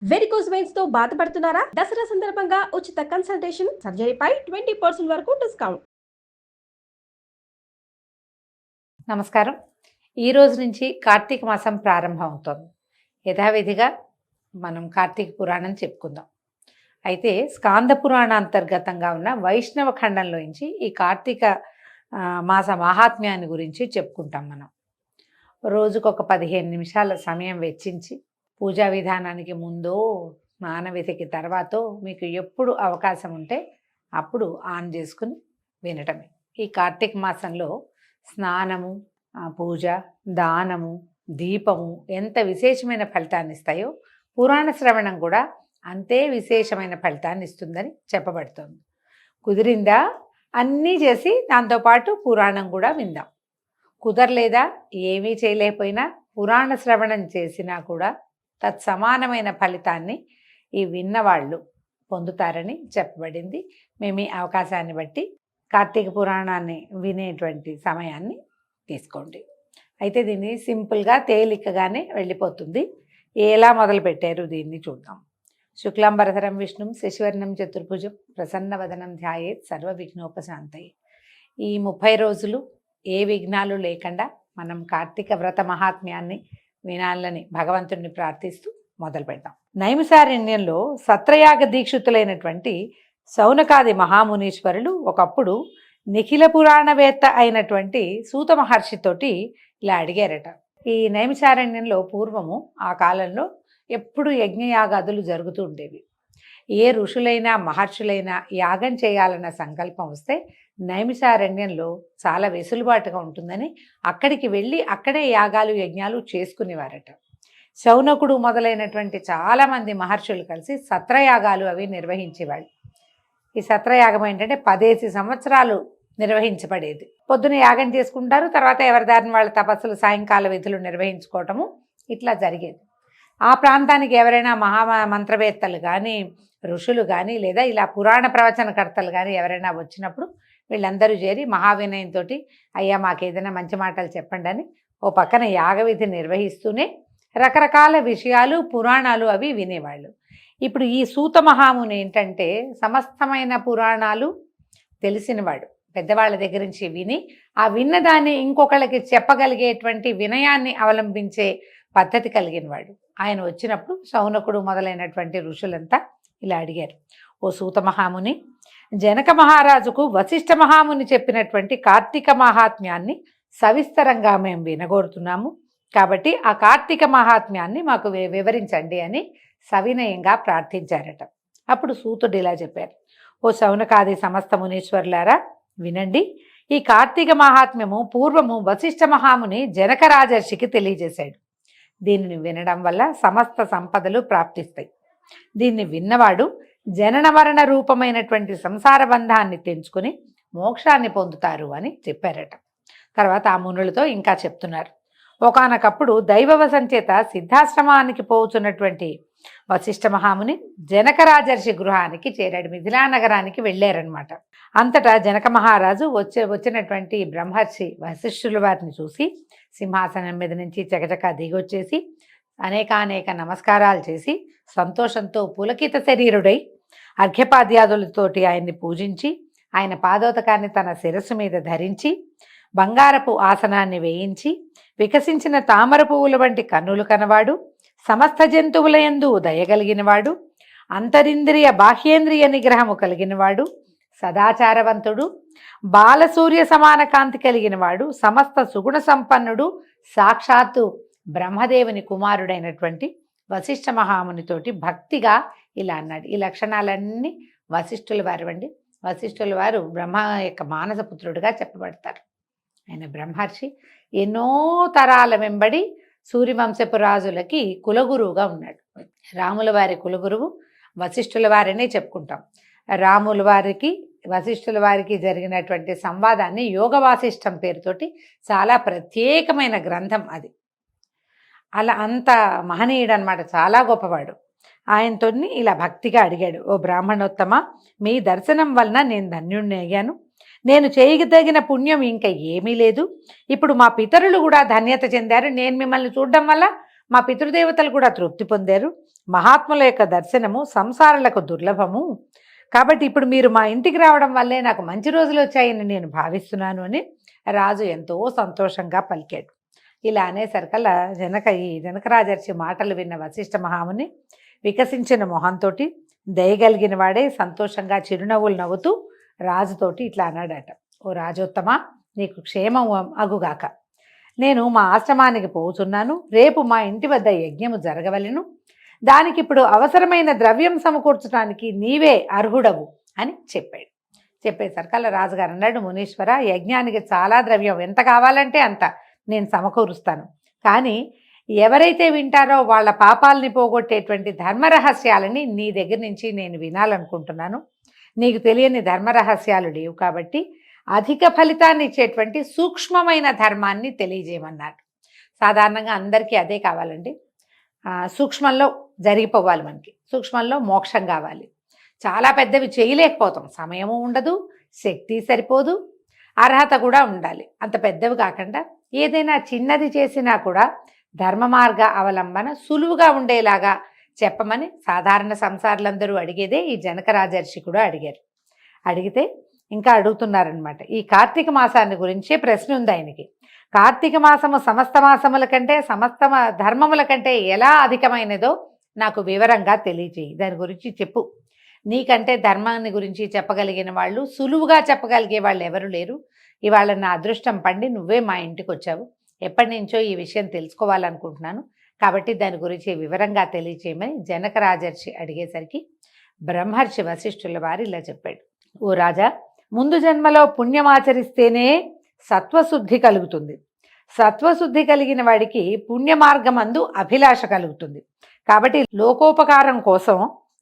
Varicose veins తో బాధపడుతున్నారా? దసరా సందర్భంగా ఉచిత కన్సల్టేషన్, సర్జరీపై 20% వరకు డిస్కౌంట్. నమస్కారం. ఈ రోజు నుంచి కార్తీక మాసం ప్రారంభం అవుతోంది. యథావిధిగా మనం కార్తీక పురాణం చెప్పుకుందాం. అయితే స్కాంద పురాణ అంతర్గతంగా ఉన్న వైష్ణవ ఖండంలోంచి ఈ కార్తీక మాస మహాత్మ్యాన్ని గురించి చెప్పుకుంటాం మనం. రోజుకొక 15 నిమిషాల సమయం వెచ్చించి పూజా విధానానికి ముందో స్నానవిధికి తర్వాతో మీకు ఎప్పుడు అవకాశం ఉంటే అప్పుడు ఆన్ చేసుకుని వినటమే. ఈ కార్తీక మాసంలో స్నానము, పూజ, దానము, దీపము ఎంత విశేషమైన ఫలితాన్ని ఇస్తాయో పురాణ శ్రవణం కూడా అంతే విశేషమైన ఫలితాన్ని ఇస్తుందని చెప్పబడుతుంది. కుదిరిందా అన్నీ చేసి దాంతోపాటు పురాణం కూడా విందాం. కుదరలేదా ఏమీ చేయలేకపోయినా పురాణ శ్రవణం చేసినా కూడా తత్సమానమైన ఫలితాన్ని ఈ విన్నవాళ్ళు పొందుతారని చెప్పబడింది. మేము ఈ అవకాశాన్ని బట్టి కార్తీక పురాణాన్ని వినేటువంటి సమయాన్ని తీసుకోండి. అయితే దీన్ని సింపుల్గా తేలికగానే వెళ్ళిపోతుంది. ఎలా మొదలు పెట్టారు దీన్ని చూద్దాం. శుక్లాంబరధరం విష్ణుం శశివర్ణం చతుర్భుజం ప్రసన్నవదనం ధ్యాయేత్ సర్వ విఘ్నోపశాంతయే. ఈ 30 రోజులు ఏ విఘ్నాలు లేకుండా మనం కార్తీక వ్రత మహాత్మ్యాన్ని వినాలని భగవంతుడిని ప్రార్థిస్తూ మొదలు పెడతాం. నైమిషారణ్యంలో సత్రయాగ దీక్షితులైనటువంటి శౌనకాది మహామునీశ్వరులు ఒకప్పుడు నిఖిల పురాణవేత్త అయినటువంటి సూత మహర్షితోటి ఇలా అడిగారట. ఈ నైమిషారణ్యంలో పూర్వము ఆ కాలంలో ఎప్పుడు యజ్ఞయాగాదులు జరుగుతూ ఉండేవి. ఏ ఋషులైనా మహర్షులైనా యాగం చేయాలన్న సంకల్పం వస్తే నైమిషారణ్యంలో చాలా వెసులుబాటుగా ఉంటుందని అక్కడికి వెళ్ళి అక్కడే యాగాలు యజ్ఞాలు చేసుకునేవారట. శౌనకుడు మొదలైనటువంటి చాలామంది మహర్షులు కలిసి సత్రయాగాలు అవి నిర్వహించేవాళ్ళు. ఈ సత్రయాగం ఏంటంటే 10 సంవత్సరాలు నిర్వహించబడేది. పొద్దున యాగం చేసుకుంటారు, తర్వాత ఎవరి దారిని వాళ్ళ తపస్సులు, సాయంకాల విధులు నిర్వహించుకోవటము ఇట్లా జరిగేది. ఆ ప్రాంతానికి ఎవరైనా మంత్రవేత్తలు కానీ ఋషులు కానీ లేదా ఇలా పురాణ ప్రవచనకర్తలు కానీ ఎవరైనా వచ్చినప్పుడు వీళ్ళందరూ చేరి మహావినయంతో అయ్యా మాకు ఏదైనా మంచి మాటలు చెప్పండి అని ఓ పక్కన యాగవిధి నిర్వహిస్తూనే రకరకాల విషయాలు పురాణాలు అవి వినేవాళ్ళు. ఇప్పుడు ఈ సూత మహాముని ఏంటంటే సమస్తమైన పురాణాలు తెలిసినవాడు. పెద్దవాళ్ళ దగ్గర నుంచి విని ఆ విన్నదాన్ని ఇంకొకళ్ళకి చెప్పగలిగేటువంటి వినయాన్ని అవలంబించే పద్ధతి కలిగినవాడు. ఆయన వచ్చినప్పుడు శౌనకుడు మొదలైనటువంటి ఋషులంతా ఇలా అడిగారు. ఓ సూత మహాముని, జనక మహారాజుకు వశిష్ఠ మహాముని చెప్పినటువంటి కార్తీక మహాత్మ్యాన్ని సవిస్తరంగా మేము వినగోరుతున్నాము. కాబట్టి ఆ కార్తీక మహాత్మ్యాన్ని మాకు వివరించండి అని సవినయంగా ప్రార్థించారట. అప్పుడు సూతుడు ఇలా చెప్పారు. ఓ శౌనకాది సమస్త మునీశ్వరులారా వినండి. ఈ కార్తీక మహాత్మ్యము పూర్వము వశిష్ఠ మహాముని జనక రాజర్షికి తెలియజేశాడు. దీనిని వినడం వల్ల సమస్త సంపదలు ప్రాప్తిస్తాయి. దీన్ని విన్నవాడు జనన మరణ రూపమైనటువంటి సంసార బంధాన్ని తెంచుకుని మోక్షాన్ని పొందుతారు అని చెప్పారట. తర్వాత ఆ మునులతో ఇంకా చెప్తున్నారు. ఒకానొకప్పుడు దైవవశం చేత సిద్ధాశ్రమానికి పోతున్నటువంటి వశిష్ఠ మహాముని జనక రాజర్షి గృహానికి చేరాడు. మిథిలా నగరానికి వెళ్ళారనమాట. అంతటా జనక మహారాజు వచ్చినటువంటి బ్రహ్మర్షి వశిష్ఠుల వారిని చూసి సింహాసనం మీద నుంచి చకచక దిగొచ్చేసి అనేకానేక నమస్కారాలు చేసి సంతోషంతో పులకిత శరీరుడై అర్ఘ్యపాద్యాదులతోటి ఆయన్ని పూజించి ఆయన పాదోదకాన్ని తన శిరస్సు మీద ధరించి బంగారపు ఆసనాన్ని వేయించి వికసించిన తామర పువ్వుల వంటి కన్నులు కనవాడు, సమస్త జంతువుల యందు దయగలిగినవాడు, అంతరింద్రియ బాహ్యేంద్రియ నిగ్రహము కలిగినవాడు, సదాచారవంతుడు, బాలసూర్య సమాన కాంతి కలిగినవాడు, సమస్త సుగుణ సంపన్నుడు, సాక్షాత్తు బ్రహ్మదేవుని కుమారుడైనటువంటి వశిష్ఠ మహామునితోటి భక్తిగా ఇలా అన్నాడు. ఈ లక్షణాలన్నీ వశిష్ఠుల వారు అండి. వశిష్ఠుల వారు బ్రహ్మ యొక్క మానసపుత్రుడిగా చెప్పబడతారు. ఆయన బ్రహ్మర్షి. ఎన్నో తరాల వెంబడి సూర్యవంశపు రాజులకి కులగురువుగా ఉన్నాడు. రాముల వారి కులగురువు వశిష్ఠుల వారినే చెప్పుకుంటాం. రాముల వారికి వశిష్ఠుల వారికి జరిగినటువంటి సంవాదాన్ని యోగ వాసిష్టం పేరుతోటి చాలా ప్రత్యేకమైన గ్రంథం అది. అలా అంత మహనీయుడు అనమాట, చాలా గొప్పవాడు. ఆయనతో ఇలా భక్తిగా అడిగాడు. ఓ బ్రాహ్మణోత్తమ, మీ దర్శనం వలన నేను ధన్యుణ్ణి అయ్యాను. నేను చేయదగిన పుణ్యం ఇంకా ఏమీ లేదు. ఇప్పుడు మా పితరులు కూడా ధన్యత చెందారు. నేను మిమ్మల్ని చూడడం వల్ల మా పితృదేవతలు కూడా తృప్తి పొందారు. మహాత్ముల యొక్క దర్శనము సంసారులకు దుర్లభము. కాబట్టి ఇప్పుడు మీరు మా ఇంటికి రావడం వల్లే నాకు మంచి రోజులు వచ్చాయని నేను భావిస్తున్నాను అని రాజు ఎంతో సంతోషంగా పలికాడు. ఇలా అనేసరికల్లా ఈ జనకరాజర్షి మాటలు విన్న వశిష్ఠ మహాముని వికసించిన మొహంతో దయగలిగిన వాడే సంతోషంగా చిరునవ్వులు నవ్వుతూ రాజుతోటి ఇట్లా అన్నాడట. ఓ రాజోత్తమ, నీకు క్షేమం అగుగాక. నేను మా ఆశ్రమానికి పోతున్నాను. రేపు మా ఇంటి వద్ద యజ్ఞము జరగవలెను. దానికి ఇప్పుడు అవసరమైన ద్రవ్యం సమకూర్చడానికి నీవే అర్హుడవు అని చెప్పాడు. చెప్పేసరికల్లా రాజుగారు అన్నాడు, మునీశ్వర, యజ్ఞానికి చాలా ద్రవ్యం ఎంత కావాలంటే అంత నేను సమకూరుస్తాను. కానీ ఎవరైతే వింటారో వాళ్ళ పాపాలని పోగొట్టేటువంటి ధర్మరహస్యాలని నీ దగ్గర నుంచి నేను వినాలనుకుంటున్నాను. నీకు తెలియని ధర్మరహస్యాలు లేవు కాబట్టి అధిక ఫలితాన్ని ఇచ్చేటువంటి సూక్ష్మమైన ధర్మాన్ని తెలియజేయమన్నాడు. సాధారణంగా అందరికీ అదే కావాలండి. సూక్ష్మంలో జరిగిపోవాలి, మనకి సూక్ష్మంలో మోక్షం కావాలి. చాలా పెద్దవి చేయలేకపోతాం, సమయము ఉండదు, శక్తి సరిపోదు, అర్హత కూడా ఉండాలి. అంత పెద్దవి కాకుండా ఏదైనా చిన్నది చేసినా కూడా ధర్మ మార్గ అవలంబన సులువుగా ఉండేలాగా చెప్పమని సాధారణ సంసారులందరూ అడిగేదే ఈ జనకరాజర్షి కూడా అడిగారు. అడిగితే ఇంకా అడుగుతున్నారనమాట. ఈ కార్తీక మాసాన్ని గురించే ప్రశ్న ఉంది ఆయనకి. కార్తీక మాసము సమస్త మాసముల కంటే సమస్త ధర్మముల కంటే ఎలా అధికమైనదో నాకు వివరంగా తెలియజేయి, దాని గురించి చెప్పు. నీకంటే ధర్మాన్ని గురించి చెప్పగలిగిన వాళ్ళు, సులువుగా చెప్పగలిగే వాళ్ళు ఎవరు లేరు. ఇవాళ నా అదృష్టం పండి నువ్వే మా ఇంటికి వచ్చావు. ఎప్పటి నుంచో ఈ విషయం తెలుసుకోవాలనుకుంటున్నాను, కాబట్టి దాని గురించి వివరంగా తెలియచేయమని జనకరాజర్షి అడిగేసరికి బ్రహ్మర్షి వశిష్ఠుల వారు ఇలా చెప్పాడు. ఓ రాజా, ముందు జన్మలో పుణ్యమాచరిస్తేనే సత్వశుద్ధి కలుగుతుంది. సత్వశుద్ధి కలిగిన వాడికి పుణ్యమార్గమందు అభిలాష కలుగుతుంది. కాబట్టి లోకోపకారం కోసం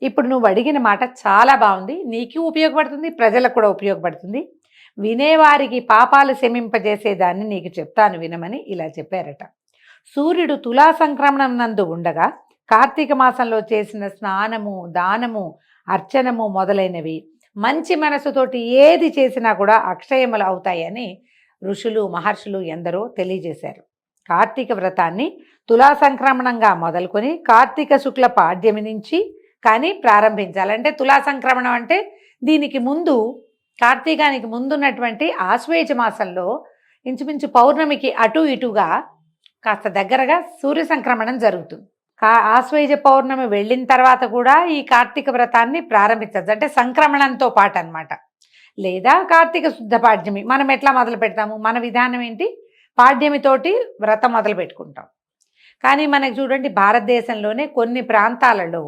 ఇప్పుడు నువ్వు అడిగిన మాట చాలా బాగుంది, నీకు ఉపయోగపడుతుంది, ప్రజలకు కూడా ఉపయోగపడుతుంది. వినేవారికి పాపాలు శమింపజేసేదాన్ని నీకు చెప్తాను వినమని ఇలా చెప్పారట. సూర్యుడు తులా సంక్రమణం నందు ఉండగా కార్తీక మాసంలో చేసిన స్నానము, దానము, అర్చనము మొదలైనవి మంచి మనసుతోటి ఏది చేసినా కూడా అక్షయములు అవుతాయని ఋషులు, మహర్షులు ఎందరో తెలియజేశారు. కార్తీక వ్రతాన్ని తులా సంక్రమణంగా మొదలుకొని కార్తీక శుక్ల పాడ్యమి నుంచి కానీ ప్రారంభించాలంటే, తులా సంక్రమణం అంటే దీనికి ముందు, కార్తీకానికి ముందున్నటువంటి ఆశ్వేజ మాసంలో ఇంచుమించు పౌర్ణమికి అటు ఇటుగా కాస్త దగ్గరగా సూర్య సంక్రమణం జరుగుతుంది. ఆశ్వేజ పౌర్ణమి వెళ్ళిన తర్వాత కూడా ఈ కార్తీక వ్రతాన్ని ప్రారంభించచ్చు, అంటే సంక్రమణంతో పాటు అనమాట. లేదా కార్తీక శుద్ధ పాడ్యమి మనం ఎట్లా మొదలు పెడతాము, మన విధానం ఏంటి, పాడ్యమితోటి వ్రతం మొదలు పెట్టుకుంటాం. కానీ మనకు చూడండి, భారతదేశంలోనే కొన్ని ప్రాంతాలలో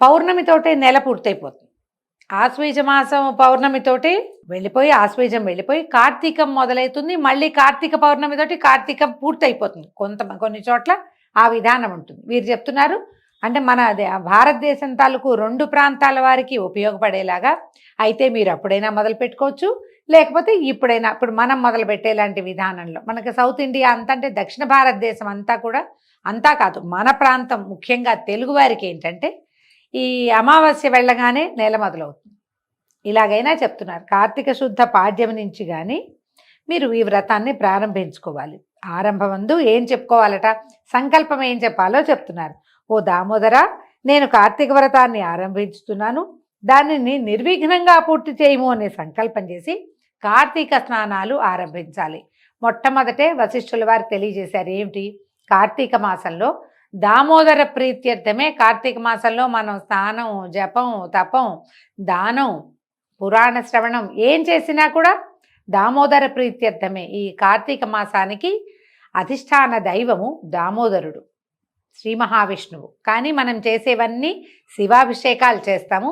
పౌర్ణమితోటే నెల పూర్తయిపోతుంది. ఆశ్వేజ మాసం పౌర్ణమితోటి వెళ్ళిపోయి, ఆశ్వేజం వెళ్ళిపోయి కార్తీకం మొదలవుతుంది. మళ్ళీ కార్తీక పౌర్ణమితోటి కార్తీకం పూర్తయిపోతుంది. కొన్ని చోట్ల ఆ విధానం ఉంటుంది. వీరు చెప్తున్నారు అంటే మన భారతదేశం తాలూకు 2 ప్రాంతాల వారికి ఉపయోగపడేలాగా అయితే మీరు అప్పుడైనా మొదలు పెట్టుకోవచ్చు, లేకపోతే ఇప్పుడైనా, ఇప్పుడు మనం మొదలు పెట్టేలాంటి విధానంలో. మనకి సౌత్ ఇండియా అంతా, అంటే దక్షిణ భారతదేశం అంతా కూడా, అంతా కాదు మన ప్రాంతం ముఖ్యంగా తెలుగు వారికి ఏంటంటే ఈ అమావాస్య వెళ్ళగానే నెల మొదలవుతుంది. ఇలాగైనా చెప్తున్నారు. కార్తీక శుద్ధ పాడ్యం నుంచి కానీ మీరు ఈ వ్రతాన్ని ప్రారంభించుకోవాలి. ఆరంభమందు ఏం చెప్పుకోవాలట, సంకల్పం ఏం చెప్పాలో చెప్తున్నారు. ఓ దామోదర, నేను కార్తీక వ్రతాన్ని ఆరంభించుతున్నాను, దానిని నిర్విఘ్నంగా పూర్తి చేయము అనే సంకల్పం చేసి కార్తీక స్నానాలు ఆరంభించాలి. మొట్టమొదటే వశిష్ఠుల వారు తెలియజేశారు. ఏమిటి, కార్తీక మాసంలో దామోదర ప్రీత్యర్థమే కార్తీక మాసంలో మనం స్నానం, జపం, తపం, దానం, పురాణ శ్రవణం ఏం చేసినా కూడా దామోదర ప్రీత్యర్థమే. ఈ కార్తీక మాసానికి అధిష్టాన దైవము దామోదరుడు, శ్రీ మహావిష్ణువు. కానీ మనం చేసేవన్నీ శివాభిషేకాలు చేస్తాము.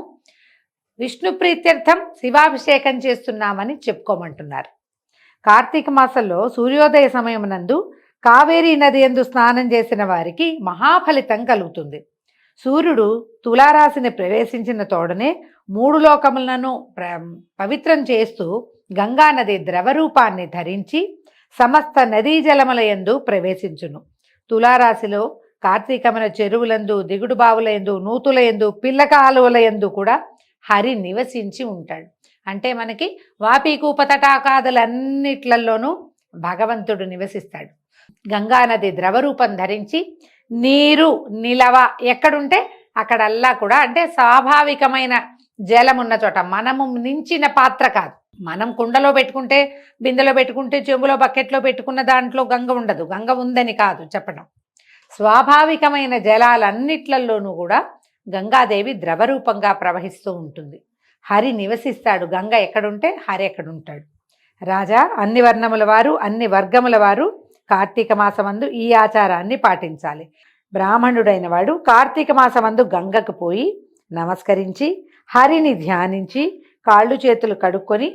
విష్ణు ప్రీత్యర్థం శివాభిషేకం చేస్తున్నామని చెప్పుకోమంటున్నారు. కార్తీక మాసంలో సూర్యోదయ సమయం నందు కావేరీ నది యందు స్నానం చేసిన వారికి మహాఫలితం కలుగుతుంది. సూర్యుడు తులారాశిని ప్రవేశించిన తోడనే 3 లోకములను పవిత్రం చేస్తూ గంగా నది ద్రవరూపాన్ని ధరించి సమస్త నదీ జలముల యందు ప్రవేశించును. తులారాశిలో కార్తీకమున చెరువులందు, దిగుడు బావుల యందు, నూతుల యందు, పిల్ల కాలువల యందు కూడా హరి నివసించి ఉంటాడు. అంటే మనకి వాపీకూప తటాకాదులన్నిట్లలోనూ భగవంతుడు నివసిస్తాడు. గంగానది ద్రవరూపం ధరించి నీరు నిలవ ఎక్కడుంటే అక్కడల్లా కూడా, అంటే స్వాభావికమైన జలం ఉన్న చోట, మనము నించిన పాత్ర కాదు. మనం కుండలో పెట్టుకుంటే, బిందెలో పెట్టుకుంటే, చెంబులో బకెట్లో పెట్టుకున్న దాంట్లో గంగ ఉండదు. గంగ ఉందని కాదు చెప్పడం. స్వాభావికమైన జలాలన్నిట్లలోనూ కూడా గంగాదేవి ద్రవరూపంగా ప్రవహిస్తూ ఉంటుంది. హరి నివసిస్తాడు. గంగ ఎక్కడుంటే హరి ఎక్కడుంటాడు. రాజా, అన్ని వర్ణముల వారు, అన్ని వర్గముల వారు కార్తీక మాసమందు ఈ ఆచారాన్ని పాటించాలి. బ్రాహ్మణుడైన వాడు కార్తీక మాసమందు గంగకు పోయి నమస్కరించి హరిని ధ్యానించి కాళ్ళు చేతులు కడుక్కొని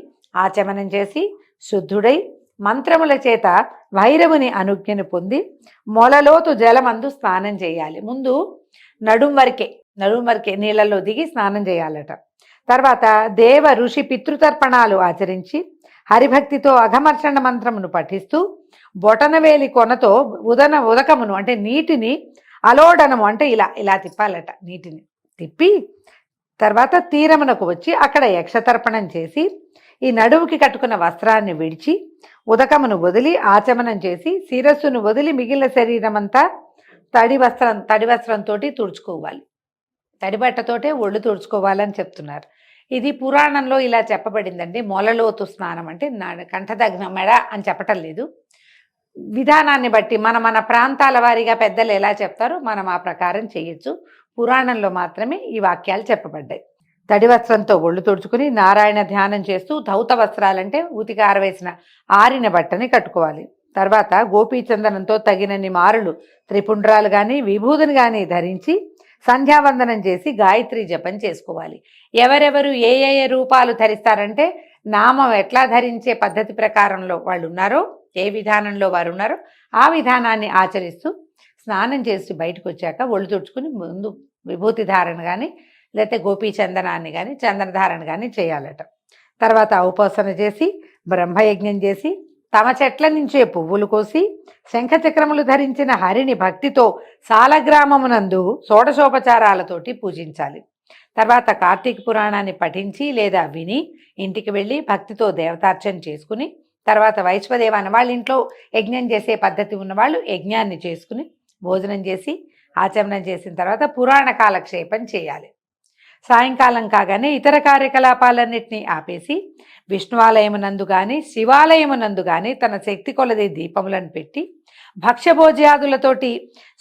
ఆచమనం చేసి శుద్ధుడై మంత్రముల చేత భైరవుని అనుజ్ఞను పొంది మొలలోతు జలమందు స్నానం చేయాలి. ముందు నడుం వరకే నీళ్ళలో దిగి స్నానం చేయాలట. తర్వాత దేవ ఋషి పితృతర్పణాలు ఆచరించి హరిభక్తితో అఘమర్షణ మంత్రమును పఠిస్తూ బొటనవేలి కొనతో ఉదకమును అంటే నీటిని అలోడనము అంటే ఇలా తిప్పాలట. నీటిని తిప్పి తర్వాత తీరమునకు వచ్చి అక్కడ యక్షతర్పణం చేసి ఈ నడువుకి కట్టుకున్న వస్త్రాన్ని విడిచి ఉదకమును వదిలి ఆచమనం చేసి శిరస్సును వదిలి మిగిలిన శరీరం అంతా తడి వస్త్రంతో తుడుచుకోవాలి. తడిబట్టతోటే ఒళ్ళు తుడుచుకోవాలని చెప్తున్నారు. ఇది పురాణంలో ఇలా చెప్పబడిందండి. మొలలోతు స్నానం అంటే కంఠదగ్న మెడ అని చెప్పటం లేదు. విధానాన్ని బట్టి మన ప్రాంతాల వారీగా పెద్దలు ఎలా చెప్తారో మనం ఆ ప్రకారం చేయొచ్చు. పురాణంలో మాత్రమే ఈ వాక్యాలు చెప్పబడ్డాయి. తడి వస్త్రంతో ఒళ్ళు తుడుచుకుని నారాయణ ధ్యానం చేస్తూ ధౌత వస్త్రాలంటే ఉతికి ఆరవేసిన ఆరిన బట్టని కట్టుకోవాలి. తర్వాత గోపీచందనంతో తగినన్ని మారులు త్రిపుండ్రాలు కానీ విభూతిని కానీ ధరించి సంధ్యావందనం చేసి గాయత్రి జపం చేసుకోవాలి. ఎవరెవరు ఏ రూపాలు ధరిస్తారంటే నామం ఎట్లా ధరించే పద్ధతి ప్రకారంలో వాళ్ళు ఉన్నారో, ఏ విధానంలో వారు ఉన్నారో ఆ విధానాన్ని ఆచరిస్తూ స్నానం చేసి బయటకు వచ్చాక ఒళ్ళు తుడుచుకుని ముందు విభూతి ధారణ కానీ లేకపోతే గోపీచందనాన్ని కానీ చందనధారణ కానీ చేయాలట. తర్వాత ఔపాసన చేసి బ్రహ్మయజ్ఞం చేసి తమ చెట్ల నుంచే పువ్వులు కోసి శంఖచక్రములు ధరించిన హరిని భక్తితో సాలగ్రామమునందు షోడశోపచారాలతోటి పూజించాలి. తర్వాత కార్తీక పురాణాన్ని పఠించి లేదా విని ఇంటికి వెళ్ళి భక్తితో దేవతార్చన చేసుకుని తర్వాత వైశ్వదేవాన్ని వాళ్ళ ఇంట్లో యజ్ఞం చేసే పద్ధతి ఉన్నవాళ్ళు యజ్ఞాన్ని చేసుకుని భోజనం చేసి ఆచమనం చేసిన తర్వాత పురాణ కాలక్షేపం చేయాలి. సాయంకాలం కాగానే ఇతర కార్యకలాపాలన్నింటినీ ఆపేసి విష్ణువాలయమునందు కానీ శివాలయమునందు కానీ తన శక్తి కొలది దీపములను పెట్టి భక్ష్యభోజ్యాదులతోటి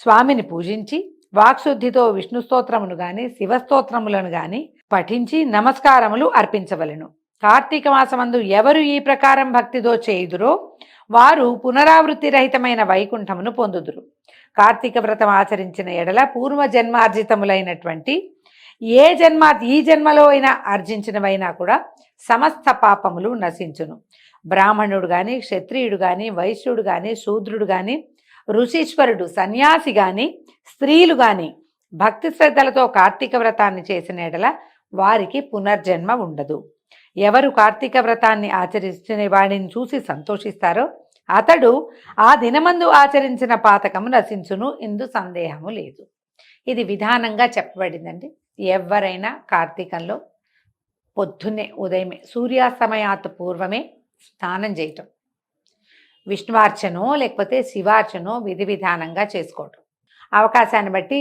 స్వామిని పూజించి వాక్శుద్ధితో విష్ణు స్తోత్రమును కానీ శివస్తోత్రములను కానీ పఠించి నమస్కారములు అర్పించవలెను. కార్తీక మాసమందు ఎవరు ఈ ప్రకారం భక్తితో చేయుదురో వారు పునరావృత్తి రహితమైన వైకుంఠమును పొందుదురు. కార్తీక వ్రతం ఆచరించిన ఎడల పూర్వజన్మార్జితములైనటువంటి ఈ జన్మలో అయినా ఆర్జించినవైనా కూడా సమస్త పాపములు నశించును. బ్రాహ్మణుడు కానీ క్షత్రియుడు కానీ వైశ్యుడు కానీ శూద్రుడు కానీ ఋషీశ్వరుడు సన్యాసి కానీ స్త్రీలు కానీ భక్తి శ్రద్ధలతో కార్తీక వ్రతాన్ని చేసిన ఎడల వారికి పునర్జన్మ ఉండదు. ఎవరు కార్తీక వ్రతాన్ని ఆచరించిన వాడిని చూసి సంతోషిస్తారో అతడు ఆ దినమందు ఆచరించిన పాతకము నశించును, ఇందు సందేహము లేదు. ఇది విధానంగా చెప్పబడిందండి. ఎవరైనా కార్తీకంలో పొద్దున్నే ఉదయమే సూర్యాస్తమయాత్ పూర్వమే స్నానం చేయటం, విష్ణువార్చనో లేకపోతే శివార్చనో విధి విధానంగా చేసుకోవటం. అవకాశాన్ని బట్టి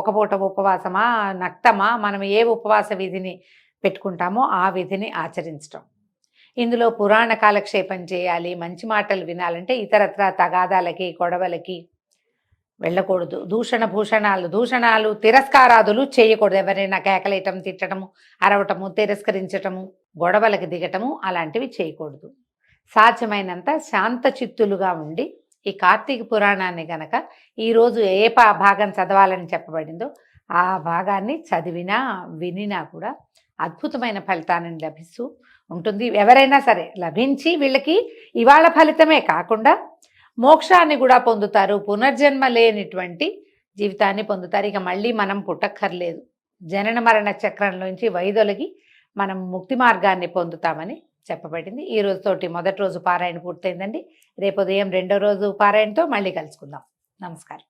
ఒక పూట ఉపవాసమా నక్తమా మనం ఏ ఉపవాస విధిని పెట్టుకుంటామో ఆ విధిని ఆచరించటం. ఇందులో పురాణ కాలక్షేపం చేయాలి, మంచి మాటలు వినాలంటే ఇతరత్ర తగాదాలకి గొడవలకి వెళ్ళకూడదు. దూషణాలు తిరస్కారాదులు చేయకూడదు. ఎవరైనా కేకలేయటం, తిట్టడము, అరవటము, తిరస్కరించటము, గొడవలకి దిగటము అలాంటివి చేయకూడదు. సాధ్యమైనంత శాంత చిత్తులుగా ఉండి ఈ కార్తీక పురాణాన్ని గనక ఈరోజు ఏ భాగం చదవాలని చెప్పబడిందో ఆ భాగాన్ని చదివినా వినినా కూడా అద్భుతమైన ఫలితాన్ని లభిస్తూ ఉంటుంది. ఎవరైనా సరే లభించి వీళ్ళకి ఇవాళ ఫలితమే కాకుండా మోక్షాన్ని కూడా పొందుతారు, పునర్జన్మ లేనిటువంటి జీవితాన్ని పొందుతారు. ఇక మళ్ళీ మనం పుట్టక్కర్లేదు. జనన మరణ చక్రంలోంచి వైదొలగి మనం ముక్తి మార్గాన్ని పొందుతామని చెప్పబడింది. ఈ రోజుతోటి మొదటి రోజు పారాయణ పూర్తయిందండి. రేపు ఉదయం రెండో రోజు పారాయణతో మళ్ళీ కలుసుకుందాం. నమస్కారం.